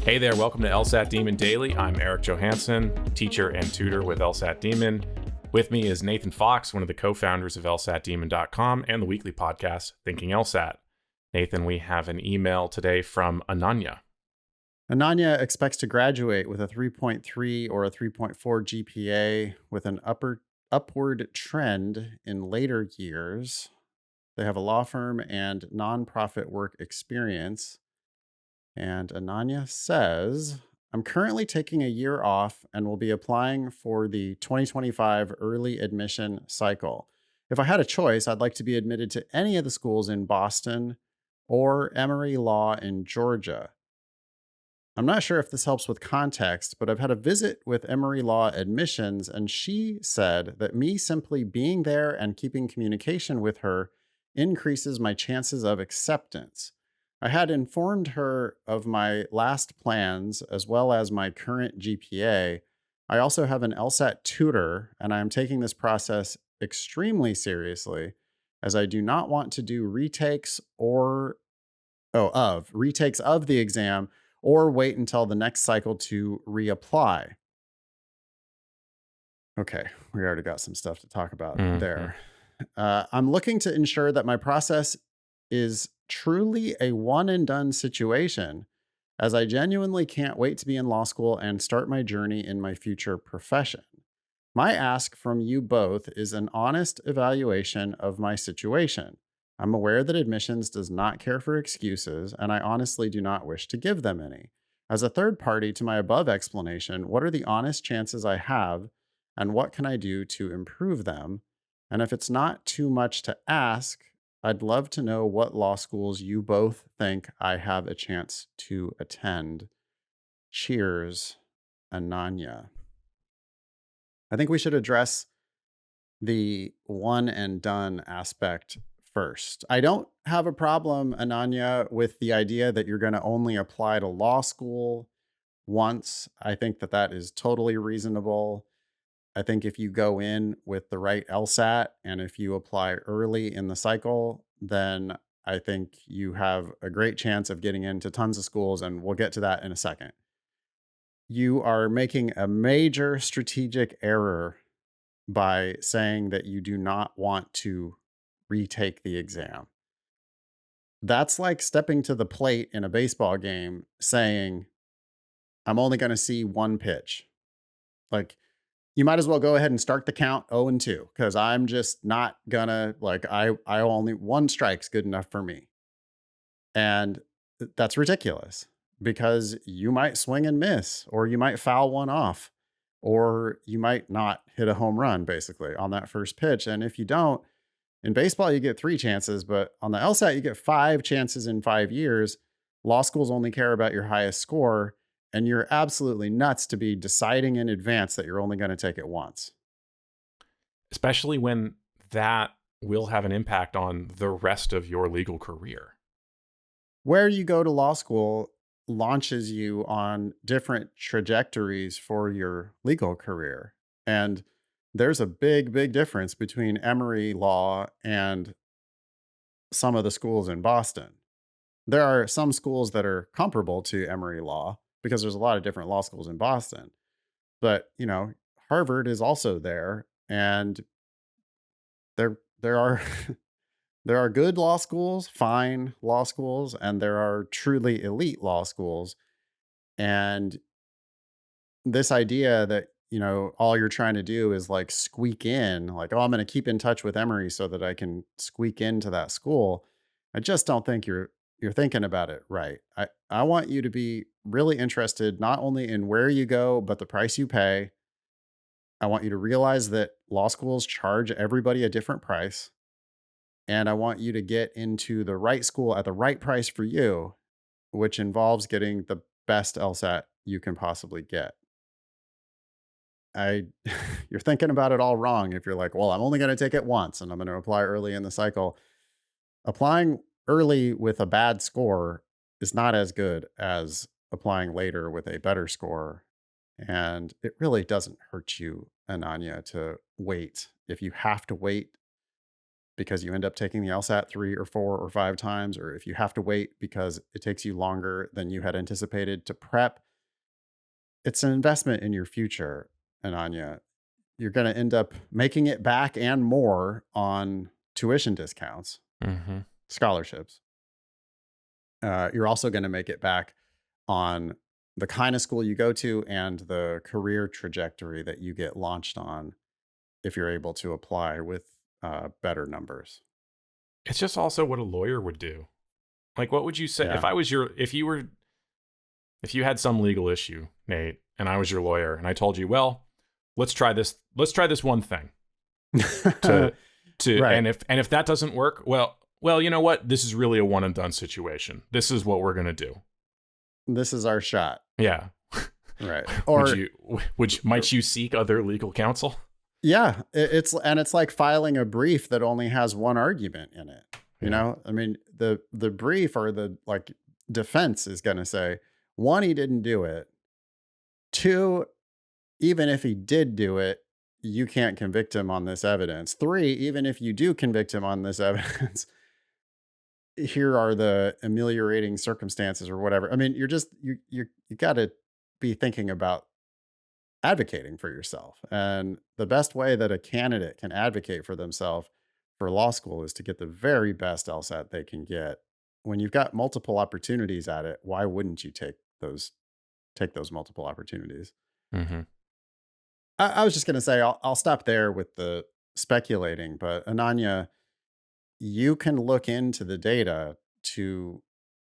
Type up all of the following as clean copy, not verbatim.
Hey there, welcome to LSAT Demon Daily. I'm Erik Johansson, teacher and tutor with LSAT Demon. With me is Nathan Fox, one of the co-founders of LSATdemon.com and the weekly podcast, Thinking LSAT. Nathan, we have an email today from Ananya. Ananya expects to graduate with a 3.3 or a 3.4 GPA with an upward trend in later years. They have a law firm and nonprofit work experience. And Ananya says, I'm currently taking a year off and will be applying for the 2025 early admission cycle. If I had a choice, I'd like to be admitted to any of the schools in Boston or Emory Law in Georgia. I'm not sure if this helps with context, but I've had a visit with Emory Law Admissions, and she said that me simply being there and keeping communication with her increases my chances of acceptance. I had informed her of my last plans as well as my current GPA. I also have an LSAT tutor, and I am taking this process extremely seriously as I do not want to do retakes of the exam or wait until the next cycle to reapply. Okay, we already got some stuff to talk about there. I'm looking to ensure that my process is truly a one and done situation, as I genuinely can't wait to be in law school and start my journey in my future profession. My ask from you both is an honest evaluation of my situation. I'm aware that admissions does not care for excuses, and I honestly do not wish to give them any. As a third party to my above explanation, what are the honest chances I have, and what can I do to improve them? And if it's not too much to ask, I'd love to know what law schools you both think I have a chance to attend. Cheers, Ananya. I think we should address the one and done aspect first. I don't have a problem, Ananya, with the idea that you're going to only apply to law school once. I think that that is totally reasonable. I think if you go in with the right LSAT and if you apply early in the cycle, then I think you have a great chance of getting into tons of schools, and we'll get to that in a second. You are making a major strategic error by saying that you do not want to retake the exam. That's like stepping to the plate in a baseball game saying, I'm only going to see one pitch. Like, you might as well go ahead and start the count 0-2 because I'm just not gonna, I only one strike's good enough for me. And that's ridiculous because you might swing and miss, or you might foul one off, or you might not hit a home run basically on that first pitch. And if you don't, in baseball, you get 3 chances, but on the LSAT, you get 5 chances in 5 years. Law schools only care about your highest score, and you're absolutely nuts to be deciding in advance that you're only going to take it once. Especially when that will have an impact on the rest of your legal career. Where you go to law school launches you on different trajectories for your legal career. And there's a big, big difference between Emory Law and some of the schools in Boston. There are some schools that are comparable to Emory Law because there's a lot of different law schools in Boston. But, Harvard is also there, and there are there are good law schools, fine law schools, and there are truly elite law schools. And this idea that, all you're trying to do is like squeak in, like, oh, I'm going to keep in touch with Emory so that I can squeak into that school. I just don't think you're thinking about it right. I want you to be really interested not only in where you go, but the price you pay. I want you to realize that law schools charge everybody a different price. And I want you to get into the right school at the right price for you, which involves getting the best LSAT you can possibly get. You're thinking about it all wrong if you're like, well, I'm only going to take it once and I'm going to apply early in the cycle. Applying early with a bad score is not as good as applying later with a better score. And it really doesn't hurt you, Ananya, to wait. If you have to wait because you end up taking the LSAT 3 or 4 or 5 times, or if you have to wait because it takes you longer than you had anticipated to prep, it's an investment in your future, Ananya. You're going to end up making it back and more on tuition discounts, Mm-hmm. scholarships. You're also going to make it back on the kind of school you go to and the career trajectory that you get launched on if you're able to apply with better numbers. It's just also what a lawyer would do. Like, what would you say Yeah. if you had some legal issue, Nate, and I was your lawyer, and I told you, well, let's try this one thing to Right. and if that doesn't work, well, you know what? This is really a one and done situation. This is what we're gonna do. This is our shot. Yeah. Right. Or might you seek other legal counsel? yeah, it's like filing a brief that only has one argument in it. You know, I mean, the brief or the like defense is going to say, one, he didn't do it. Two, even if he did do it, you can't convict him on this evidence. Three, even if you do convict him on this evidence, here are the ameliorating circumstances or whatever. I mean, you got to be thinking about advocating for yourself. And the best way that a candidate can advocate for themselves for law school is to get the very best LSAT they can get. When you've got multiple opportunities at it, why wouldn't you take those multiple opportunities? Mm-hmm. I was just going to say, I'll stop there with the speculating, but Ananya, you can look into the data to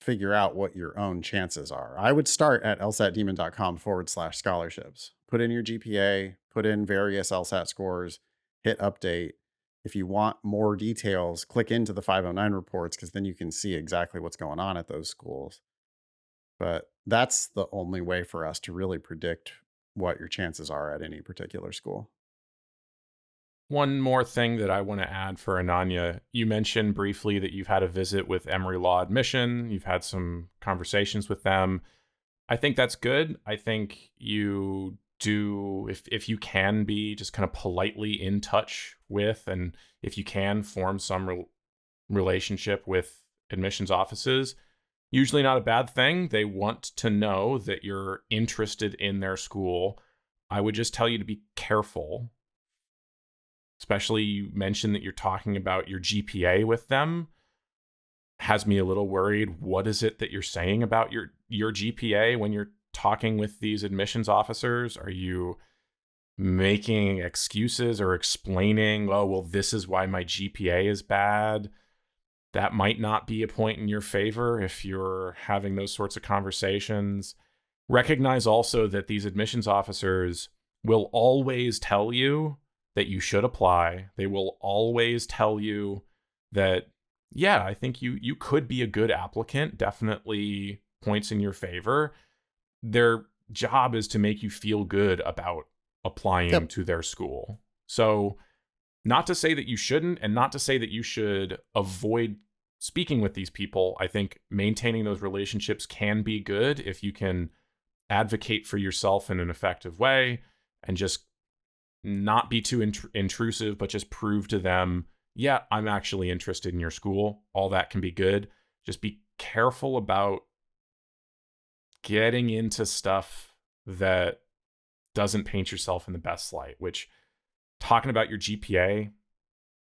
figure out what your own chances are. I would start at lsatdemon.com/scholarships. Put in your GPA, put in various LSAT scores, hit update. If you want more details, click into the 509 reports because then you can see exactly what's going on at those schools. But that's the only way for us to really predict what your chances are at any particular school. One more thing that I want to add for Ananya. You mentioned briefly that you've had a visit with Emory Law Admission. You've had some conversations with them. I think that's good. I think you do, if you can be just kind of politely in touch with, and if you can form some relationship with admissions offices, usually not a bad thing. They want to know that you're interested in their school. I would just tell you to be careful. Especially you mentioned that you're talking about your GPA with them. Has me a little worried. What is it that you're saying about your GPA when you're talking with these admissions officers? Are you making excuses or explaining, oh, well, this is why my GPA is bad? That might not be a point in your favor if you're having those sorts of conversations. Recognize also that these admissions officers will always tell you that you should apply. They will always tell you that, yeah, I think you could be a good applicant, definitely points in your favor. Their job is to make you feel good about applying to their school. So not to say that you shouldn't, and not to say that you should avoid speaking with these people. I think maintaining those relationships can be good if you can advocate for yourself in an effective way and just not be too intrusive, but just prove to them, yeah, I'm actually interested in your school. All that can be good. Just be careful about getting into stuff that doesn't paint yourself in the best light, which, talking about your GPA,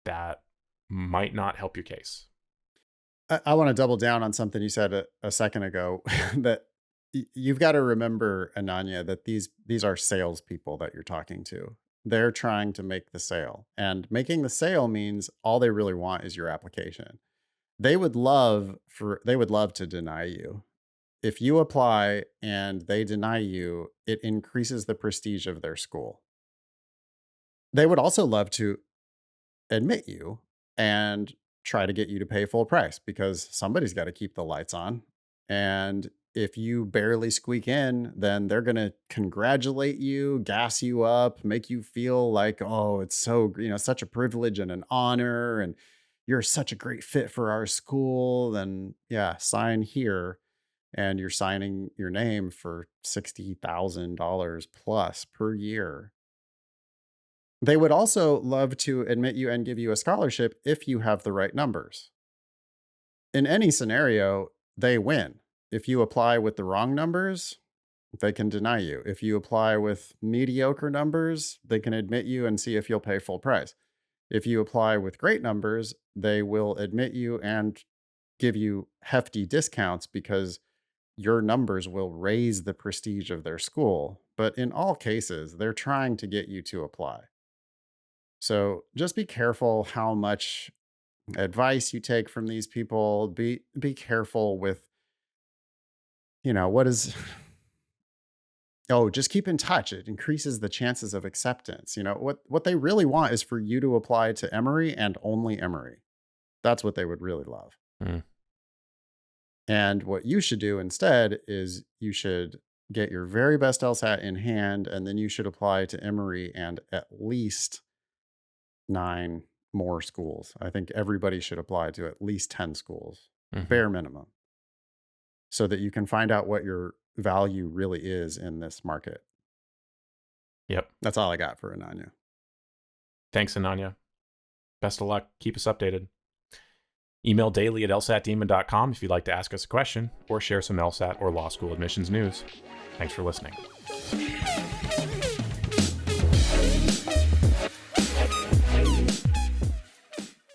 that might not help your case. I want to double down on something you said a second ago that you've got to remember, Ananya, that these are salespeople that you're talking to. They're trying to make the sale, and making the sale means all they really want is your application. They would love to deny you. If you apply and they deny you, it increases the prestige of their school. They would also love to admit you and try to get you to pay full price because somebody's got to keep the lights on. And if you barely squeak in, then they're going to congratulate you, gas you up, make you feel like, oh, it's so, such a privilege and an honor. And you're such a great fit for our school. Then, yeah, sign here. And you're signing your name for $60,000 plus per year. They would also love to admit you and give you a scholarship if you have the right numbers. In any scenario, they win. If you apply with the wrong numbers, they can deny you. If you apply with mediocre numbers, they can admit you and see if you'll pay full price. If you apply with great numbers, they will admit you and give you hefty discounts because your numbers will raise the prestige of their school. But in all cases, they're trying to get you to apply. So just be careful how much advice you take from these people. Be careful with, what is oh, just keep in touch. It increases the chances of acceptance. What they really want is for you to apply to Emory and only Emory. That's what they would really love. Mm. And what you should do instead is you should get your very best LSAT in hand, and then you should apply to Emory and at least 9 more schools. I think everybody should apply to at least 10 schools, bare minimum, so that you can find out what your value really is in this market. Yep. That's all I got for Ananya. Thanks, Ananya. Best of luck. Keep us updated. Email daily@lsatdemon.com if you'd like to ask us a question or share some LSAT or law school admissions news. Thanks for listening.